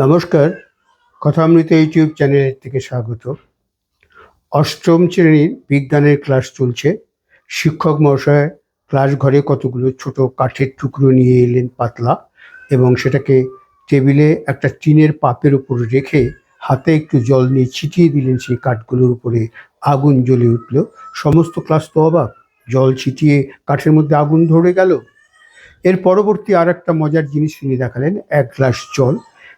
নমস্কার, কথামৃত ইউটিউব চ্যানেলের থেকে স্বাগত। অষ্টম শ্রেণীর বিজ্ঞানের ক্লাস চলছে। শিক্ষক মহাশয় ক্লাস ঘরে কতগুলো ছোট কাঠের টুকরো নিয়ে এলেন পাতলা, এবং সেটাকে টেবিলে একটা টিনের পাপের উপর রেখে হাতে একটু জল নিয়ে ছিটিয়ে দিলেন। সেই কাঠগুলোর উপরে আগুন জ্বলে উঠল। সমস্ত ক্লাস তো অবাক, জল ছিটিয়ে কাঠের মধ্যে আগুন ধরে গেল। এর পরবর্তী আর একটা মজার জিনিস তিনি দেখালেন, এক গ্লাস জল,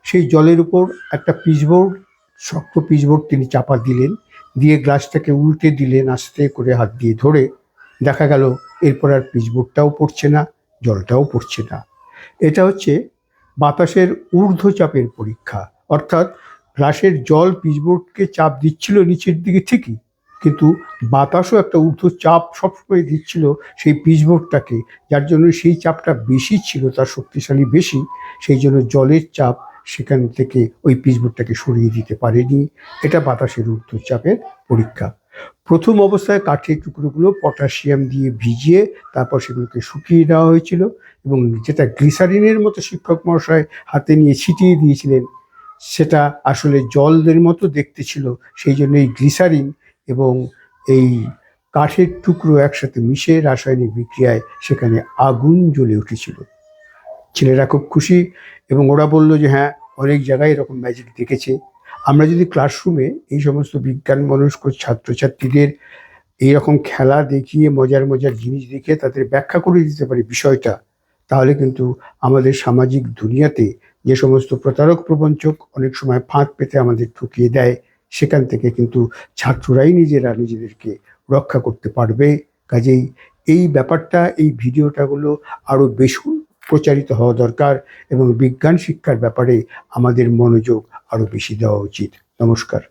সেই জলের উপর একটা পিচবোর্ড, শক্ত পিচবোর্ড তিনি চাপা দিলেন, দিয়ে গ্লাসটাকে উল্টে দিলেন আস্তে করে হাত দিয়ে ধরে। দেখা গেল এরপর আর পিচবোর্ডটাও পড়ছে না, জলটাও পড়ছে না। এটা হচ্ছে বাতাসের ঊর্ধ্বচাপের পরীক্ষা। অর্থাৎ গ্লাসের জল পিচবোর্ডকে চাপ দিচ্ছিল নিচের দিকে ঠিকই, কিন্তু বাতাসও একটা ঊর্ধ্বচাপ সবসময় দিচ্ছিল সেই পিচবোর্ডটাকে, যার জন্য সেই চাপটা বেশি ছিল, তার শক্তিশালী বেশি। সেই জন্য জলের চাপ সেখান থেকে ওই পিচবোর্ডটাকে সরিয়ে দিতে পারেনি। এটা বাতাসের ঊর্ধ্বচাপের পরীক্ষা। প্রথম অবস্থায় কাঠের টুকরোগুলো পটাশিয়াম দিয়ে ভিজিয়ে তারপর সেগুলোকে শুকিয়ে দেওয়া হয়েছিল, এবং যেটা গ্লিসারিনের মতো শিক্ষক মহাশয় হাতে নিয়ে ছিটিয়ে দিয়েছিলেন, সেটা আসলে জলের মতো দেখতে ছিল। সেই জন্য এই গ্লিসারিন এবং এই কাঠের টুকরো একসাথে মিশে রাসায়নিক বিক্রিয়ায় সেখানে আগুন জ্বলে উঠেছিল। ছেলেরা খুব খুশি, এবং ওরা বলল যে হ্যাঁ, অনেক জায়গায় এরকম ম্যাজিক দেখেছে। আমরা যদি ক্লাসরুমে এই সমস্ত বিজ্ঞান মনস্ক ছাত্রছাত্রীদের এইরকম খেলা দেখিয়ে, মজার মজার জিনিস দেখিয়ে তাদের ব্যাখ্যা করে দিতে পারি বিষয়টা, তাহলে কিন্তু আমাদের সামাজিক দুনিয়াতে যে সমস্ত প্রতারক প্রবঞ্চক অনেক সময় ফাঁদ পেতে আমাদের ঠকিয়ে দেয়, সেখান থেকে কিন্তু ছাত্ররাই নিজেদেরকে রক্ষা করতে পারবে। কাজেই এই ব্যাপারটা, এই ভিডিওটাগুলো আরও বেশি প্রচারিত হওয়া দরকার, এবং বিজ্ঞান শিক্ষার ব্যাপারে আমাদের মনোযোগ আরও বেশি দেওয়া উচিত। নমস্কার।